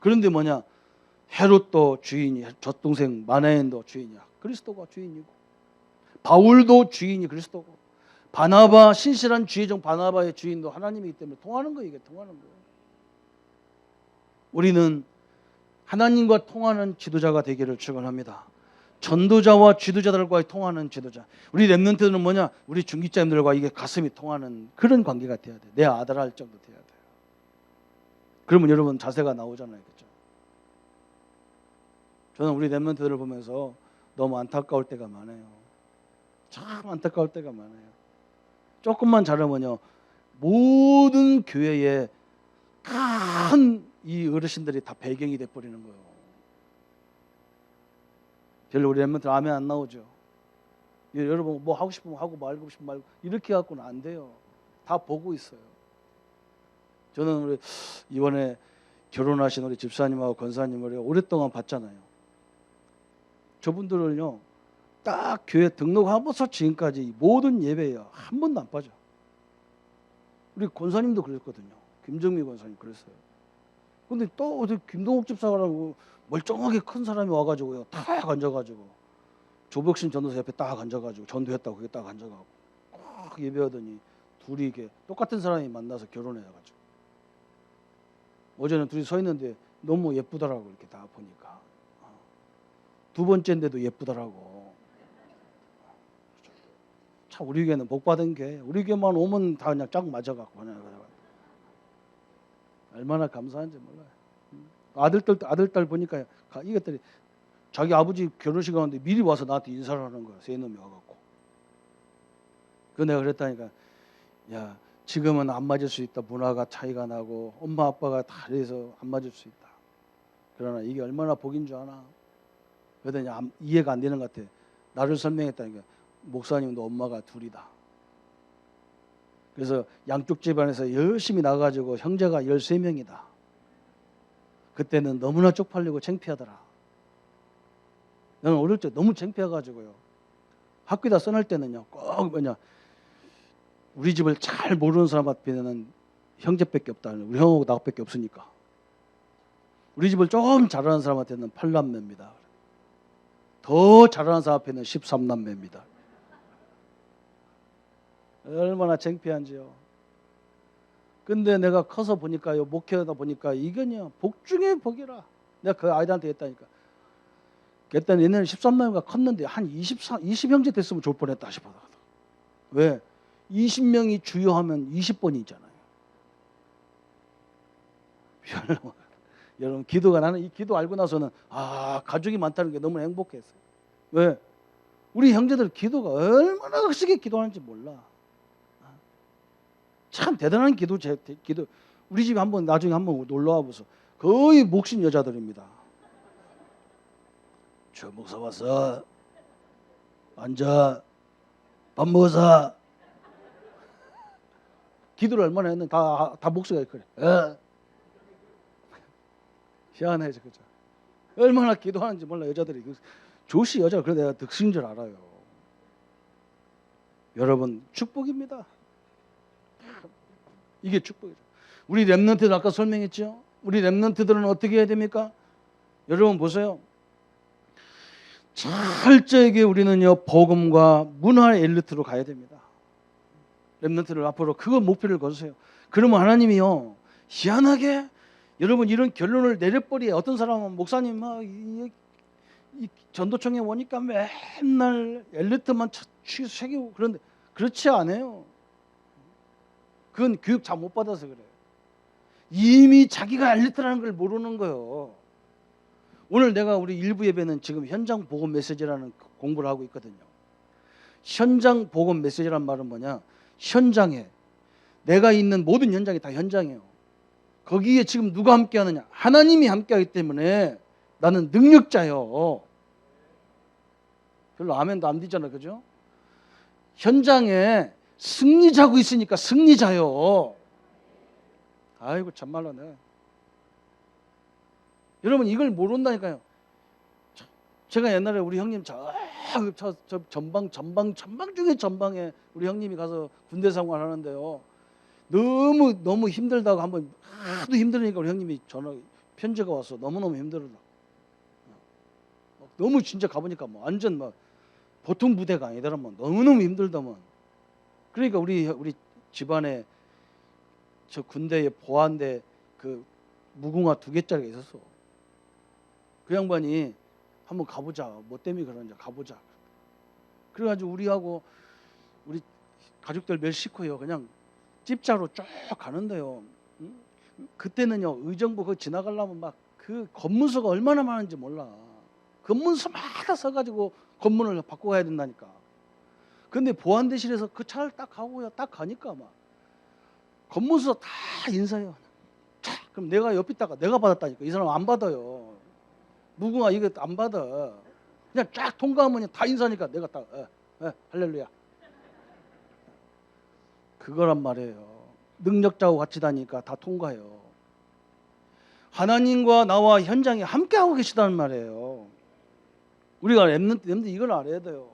그런데 뭐냐? 헤롯도 주인이, 젖동생 마나엔도 주인이야. 그리스도가 주인이고, 바울도 주인이 그리스도고, 바나바, 신실한 주의종 바나바의 주인도 하나님이기 때문에 통하는 거예요. 이게 통하는 거예요. 우리는 하나님과 통하는 지도자가 되기를 축원합니다. 전도자와 지도자들과의 통하는 지도자. 우리 렘넌트들은 뭐냐? 우리 중직자님들과 이게 가슴이 통하는 그런 관계가 돼야 돼. 내 아들 할 정도 돼야 돼요. 그러면 여러분 자세가 나오잖아요. 그렇죠? 저는 우리 렘넌트들을 보면서 너무 안타까울 때가 많아요. 참 안타까울 때가 많아요. 조금만 잘하면요, 모든 교회에 큰 이 어르신들이 다 배경이 돼버리는 거예요. 별로 우리 랩런트 아멘 안 나오죠. 여러분 뭐 하고 싶으면 하고 말고 싶으면 말고 이렇게 갖고는 안 돼요. 다 보고 있어요. 저는 우리 이번에 결혼하신 우리 집사님하고 권사님을 오랫동안 봤잖아요. 저분들은요 딱 교회 등록하고서 지금까지 모든 예배에 한 번도 안 빠져. 우리 권사님도 그랬거든요. 김정미 권사님 그랬어요. 근데 또 어디 김동욱 집사라고 멀쩡하게 큰 사람이 와가지고요 딱 앉아가지고 조복신 전도사 옆에 딱 앉아가지고 전도했다고 그게 딱 앉아가고 꼭 예배하더니 둘이 이게 똑같은 사람이 만나서 결혼해가지고 어제는 둘이 서 있는데 너무 예쁘더라고 이렇게 다 보니까 두 번째인데도 예쁘더라고. 참 우리 교회는 복 받은 게 우리 교회만 오면 다 그냥 짝 맞아갖고 그냥 얼마나 감사한지 몰라요. 아들딸 보니까 이것들이 자기 아버지 결혼식 하는데 미리 와서 나한테 인사를 하는 거야. 세 놈이 와갖고. 그 내가 그랬다니까 야 지금은 안 맞을 수 있다. 문화가 차이가 나고 엄마 아빠가 다 해서 안 맞을 수 있다. 그러나 이게 얼마나 복인 줄 아나. 그러더니 이해가 안 되는 것 같아. 나를 설명했다니까 목사님도 엄마가 둘이다. 그래서 양쪽 집안에서 열심히 나가가지고 형제가 13명이다. 그때는 너무나 쪽팔리고 창피하더라. 나는 어릴 때 너무 창피해가지고요. 학교에다 써낼 때는요. 꼭 뭐냐 우리 집을 잘 모르는 사람 앞에는 형제밖에 없다. 우리 형하고 나밖에 없으니까. 우리 집을 조금 잘 아는 사람한테는 8남매입니다. 더 잘 아는 사람 앞에는 13남매입니다. 얼마나 창피한지요. 근데 내가 커서 보니까요, 목회하다 보니까 이건요 복 중에 복이라. 내가 그 아이들한테 했다니까. 그랬더니 얘네는 13남매가 컸는데 한 20형제 됐으면 좋을 뻔했다 싶어. 왜? 20명이 주요하면 20번이잖아요. 여러분 기도가 나는 이 기도 알고 나서는 가족이 많다는 게 너무 행복했어요. 왜? 우리 형제들 기도가 얼마나 크게 기도하는지 몰라. 참 대단한 기도. 우리 집에 나중에 한번 놀러 와보소. 거의 목신 여자들입니다. 저 목사 왔어. 앉아. 밥 먹어서. 기도를 얼마나 했는데 다 목소리가 그래. 희한해져 그죠? 얼마나 기도하는지 몰라 여자들이. 조시 여자가 그래 내가 득신 줄 알아요. 여러분 축복입니다. 이게 축복이죠. 우리 렘넌트들 아까 설명했죠. 우리 렘넌트들은 어떻게 해야 됩니까? 여러분 보세요. 철저하게 우리는요 복음과 문화의 엘리트로 가야 됩니다. 렘넌트를 앞으로 그거 목표를 거두세요. 그러면 하나님이요 희한하게 여러분 이런 결론을 내려버리에 어떤 사람은 목사님 이 전도청에 오니까 맨날 엘리트만 새기고 그런데 그렇지 않아요. 그건 교육 잘 못 받아서 그래요. 이미 자기가 엘리트라는 걸 모르는 거예요. 오늘 내가 우리 일부 예배는 지금 현장 복음 메시지라는 공부를 하고 있거든요. 현장 복음 메시지란 말은 뭐냐? 현장에 내가 있는 모든 현장이 다 현장이에요. 거기에 지금 누가 함께하느냐? 하나님이 함께하기 때문에 나는 능력자요. 별로 아멘도 안 되잖아, 그죠? 현장에 승리자고 있으니까 승리자요. 아이고 참말로 네. 여러분 이걸 모른다니까요. 제가 옛날에 우리 형님 저 전방 중에 전방에 우리 형님이 가서 군대 생활하는데요. 너무 힘들다고 한번 하도 힘들으니까 우리 형님이 편지가 왔어. 너무너무 힘들다. 너무 진짜 가보니까 완전 보통 부대가 아니더라면 너무너무 힘들다면. 그러니까 우리 집안에 저 군대에 보안대 그 무궁화 2개짜리가 있었어. 그 양반이 한번 가보자. 뭐 때문에 그러는지 가보자. 그래가지고 우리 가족들 몇 식구요. 그냥 집자로 쭉 가는데요. 그때는요 의정부 그거 지나가려면 막 그 검문소가 얼마나 많은지 몰라. 검문소마다 서가지고 검문을 받고 가야 된다니까. 근데 보안대실에서 그 차를 딱 가고요. 딱 가니까 막 검문소 다 인사해요. 쫙 그럼 내가 옆에 있다가 내가 받았다니까. 이 사람 안 받아요. 무궁화 이거 안 받아. 그냥 쫙 통과하면 다 인사하니까 내가 딱 할렐루야. 그거란 말이에요. 능력자하고 같이 다니니까 다 통과해요. 하나님과 나와 현장에 함께하고 계시다는 말이에요. 우리가 렘넌트 이걸 알아야 돼요.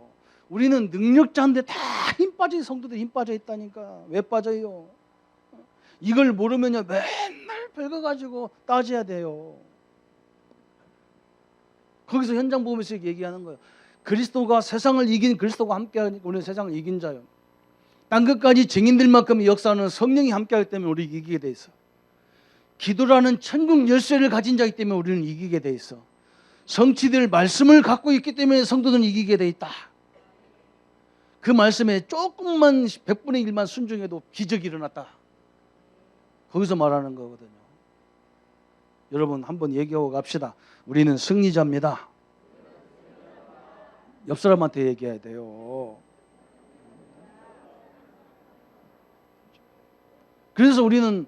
우리는 능력자인데 다 힘 빠진 성도들 힘 빠져 있다니까. 왜 빠져요? 이걸 모르면요 맨날 별거 가지고 따져야 돼요. 거기서 현장 보면서 얘기하는 거예요. 그리스도가 세상을 이긴 그리스도가 함께하니까 우리는 세상을 이긴 자요. 땅 끝까지 증인들만큼 역사하는 성령이 함께하기 때문에 우리 이기게 돼 있어. 기도라는 천국 열쇠를 가진 자이기 때문에 우리는 이기게 돼 있어. 성취될 말씀을 갖고 있기 때문에 성도들은 이기게 돼 있다. 그 말씀에 조금만 100분의 1만 순종해도 기적이 일어났다. 거기서 말하는 거거든요. 여러분 한번 얘기하고 갑시다. 우리는 승리자입니다. 옆 사람한테 얘기해야 돼요. 그래서 우리는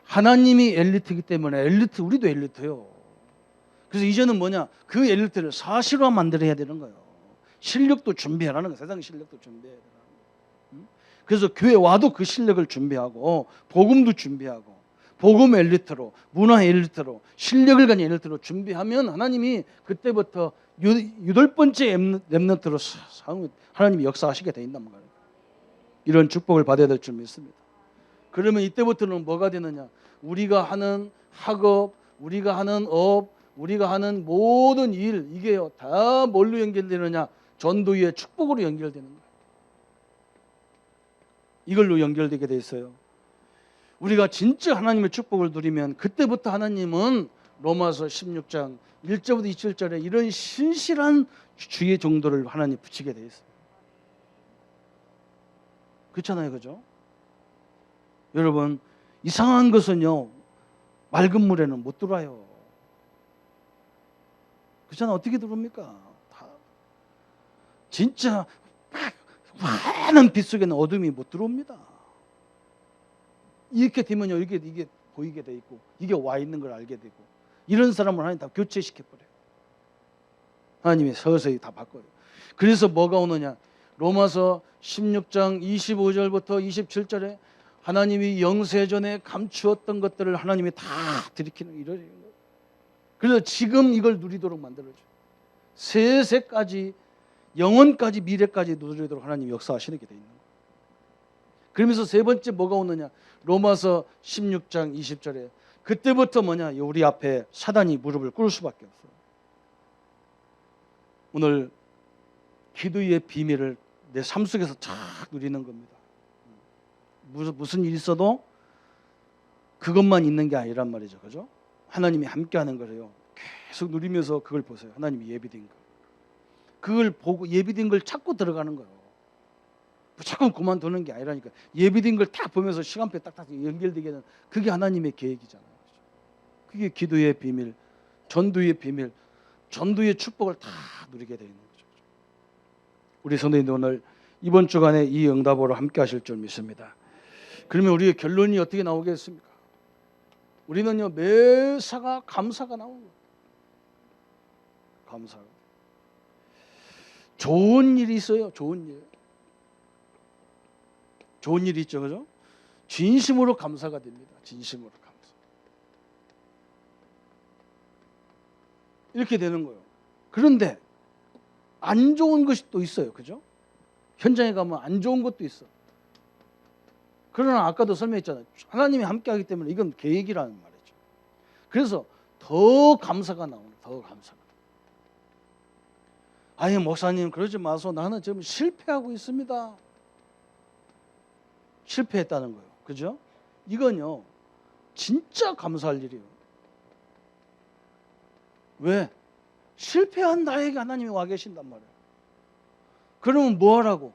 하나님이 엘리트이기 때문에 우리도 엘리트요. 그래서 이제는 뭐냐? 그 엘리트를 사실화 만들어야 되는 거예요. 실력도 준비하라는 거예요. 세상 실력도 준비해야 되는 거예요. 그래서 교회 와도 그 실력을 준비하고 복음도 준비하고 복음 엘리트로 문화 엘리트로 실력을 가진 엘리트로 준비하면 하나님이 그때부터 8번째 렘넌트로 하나님이 역사하시게 돼 있단 말이에요. 이런 축복을 받아야 될 줄 믿습니다. 그러면 이때부터는 뭐가 되느냐? 우리가 하는 학업, 우리가 하는 업, 우리가 하는 모든 일 이게요 다 뭘로 연결되느냐? 전도의 축복으로 연결되는 거예요. 이걸로 연결되게 돼 있어요. 우리가 진짜 하나님의 축복을 누리면 그때부터 하나님은 로마서 16장 1절부터 27절에 이런 신실한 주의 정도를 하나님 붙이게 돼 있어요. 그렇잖아요, 그죠? 여러분 이상한 것은요 맑은 물에는 못 들어와요. 그렇잖아요. 어떻게 들어옵니까? 다 진짜 환한 빛 속에는 어둠이 못 들어옵니다. 이렇게 되면요 이게 보이게 돼 있고 이게 와 있는 걸 알게 되고 이런 사람을 하나님 다 교체시켜 버려요. 하나님이 서서히 다 바꿔요. 그래서 뭐가 오느냐? 로마서 16장 25절부터 27절에 하나님이 영세전에 감추었던 것들을 하나님이 다 들이키는 이런 거예요. 그래서 지금 이걸 누리도록 만들어줘요. 세세까지 영원까지 미래까지 누리도록 하나님이 역사하시는 게 돼 있는 거예요. 그러면서 세 번째 뭐가 오느냐? 로마서 16장 20절에 그때부터 뭐냐? 우리 앞에 사단이 무릎을 꿇을 수밖에 없어요. 오늘 기도의 비밀을 내 삶 속에서 쫙 누리는 겁니다. 무슨 일이 있어도 그것만 있는 게 아니란 말이죠. 그죠? 하나님이 함께하는 거래요. 계속 누리면서 그걸 보세요. 하나님이 예비된 거. 그걸 보고 예비된 걸 찾고 들어가는 거예요. 무조건 그만두는 게 아니라니까. 예비된 걸 딱 보면서 시간표에 딱딱 연결되게 하는 그게 하나님의 계획이잖아요. 그죠? 그게 기도의 비밀, 전도의 비밀, 전도의 축복을 다 누리게 되는 거죠. 우리 성도님들 오늘 이번 주간에 이 응답으로 함께 하실 줄 믿습니다. 그러면 우리의 결론이 어떻게 나오겠습니까? 우리는요 매사가 감사가 나오는 거예요. 감사가. 좋은 일이 있어요. 좋은 일. 좋은 일이 있죠. 그죠? 진심으로 감사가 됩니다. 진심으로 감사. 이렇게 되는 거예요. 그런데 안 좋은 것이 또 있어요. 그죠? 현장에 가면 안 좋은 것도 있어. 그러나 아까도 설명했잖아요. 하나님이 함께하기 때문에 이건 계획이라는 말이죠. 그래서 더 감사가 나오는 더 감사가. 아니 목사님 그러지 마소. 나는 지금 실패하고 있습니다. 실패했다는 거예요. 그죠? 이건요 진짜 감사할 일이에요. 왜? 실패한 나에게 하나님이 와 계신단 말이에요. 그러면 뭐 하라고?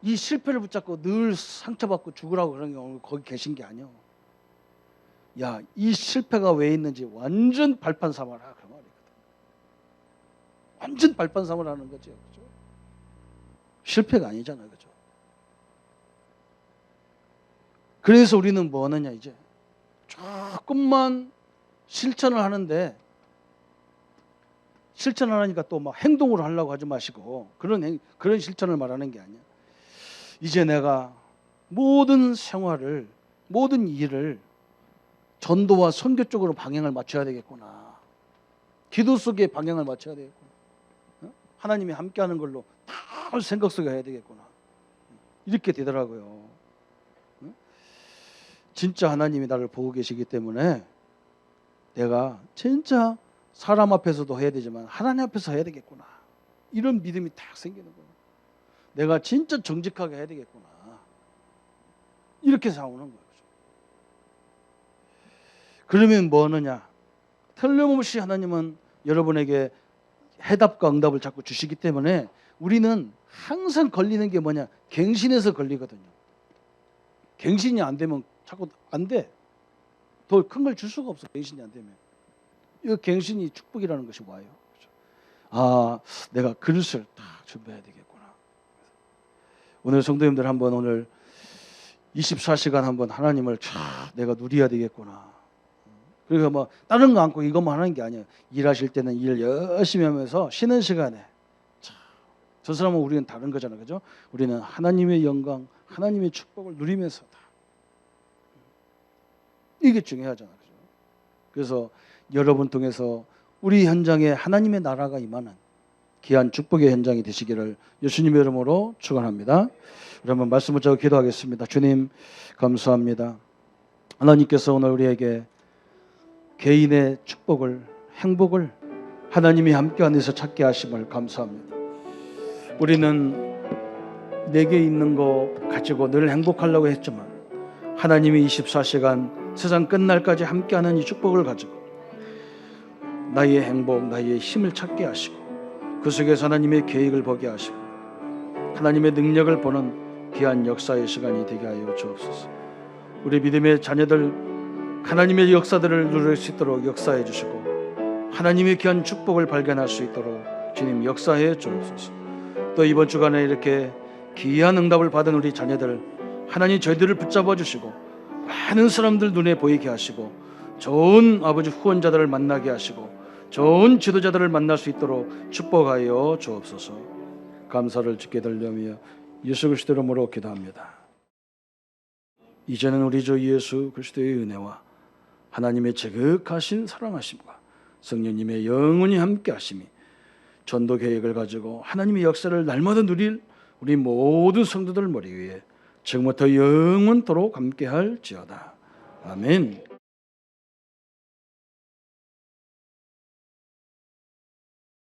이 실패를 붙잡고 늘 상처받고 죽으라고 그런 게 거기 계신 게 아니에요. 야, 이 실패가 왜 있는지 완전 발판 삼아라 그 말이거든. 완전 발판 삼으라는 거죠. 그죠? 실패가 아니잖아요. 그죠? 그래서 우리는 뭐 하느냐 이제 조금만 실천을 하는데 실천을 하니까 또 막 행동으로 하려고 하지 마시고 그런 실천을 말하는 게 아니야. 이제 내가 모든 생활을 모든 일을 전도와 선교 쪽으로 방향을 맞춰야 되겠구나. 기도 속에 방향을 맞춰야 되겠구나. 하나님이 함께하는 걸로 다 생각 속에 해야 되겠구나. 이렇게 되더라고요. 진짜 하나님이 나를 보고 계시기 때문에 내가 진짜 사람 앞에서도 해야 되지만 하나님 앞에서 해야 되겠구나. 이런 믿음이 딱 생기는 거예요. 내가 진짜 정직하게 해야 되겠구나. 이렇게 싸우는 거예요. 그러면 뭐 하느냐? 틀림없이 하나님은 여러분에게 해답과 응답을 자꾸 주시기 때문에 우리는 항상 걸리는 게 뭐냐? 갱신에서 걸리거든요. 갱신이 안 되면 자꾸 안 돼. 더 큰 걸 줄 수가 없어. 갱신이 안 되면. 이 갱신이 축복이라는 것이 와요. 아, 내가 그릇을 다 준비해야 되겠구나. 오늘 성도님들 한번 오늘 24시간 한번 하나님을 내가 누려야 되겠구나. 그러니까 뭐 다른 거 않고 이것만 하는 게 아니에요. 일하실 때는 일 열심히 하면서 쉬는 시간에 저 사람은 우리는 다른 거잖아요. 그죠? 우리는 하나님의 영광, 하나님의 축복을 누리면서 다. 이게 중요하잖아요. 그죠? 그래서 여러분 통해서 우리 현장에 하나님의 나라가 임하는 귀한 축복의 현장이 되시기를 예수님의 이름으로 축원합니다. 여러분 말씀 붙잡고 기도하겠습니다. 주님 감사합니다. 하나님께서 오늘 우리에게 개인의 축복을 행복을 하나님이 함께 안에서 찾게 하심을 감사합니다. 우리는 내게 있는 거 가지고 늘 행복하려고 했지만 하나님이 24시간 세상 끝날까지 함께하는 이 축복을 가지고 나의 행복, 나의 힘을 찾게 하시고 그 속에서 하나님의 계획을 보게 하시고 하나님의 능력을 보는 귀한 역사의 시간이 되게 하여 주옵소서. 우리 믿음의 자녀들 하나님의 역사들을 누릴 수 있도록 역사해 주시고 하나님의 귀한 축복을 발견할 수 있도록 주님 역사해 주옵소서. 또 이번 주간에 이렇게 귀한 응답을 받은 우리 자녀들 하나님 저희들을 붙잡아 주시고 많은 사람들 눈에 보이게 하시고 좋은 아버지 후원자들을 만나게 하시고 좋은 지도자들을 만날 수 있도록 축복하여 주옵소서. 감사를 주께 들려며 예수 그리스도 이름으로 기도합니다. 이제는 우리 주 예수 그리스도의 은혜와 하나님의 지극하신 사랑하심과 성령님의 영원히 함께 하심이 전도 계획을 가지고 하나님의 역사를 날마다 누릴 우리 모든 성도들 머리 위에 지금부터 영원토록 함께 할지어다. 아멘.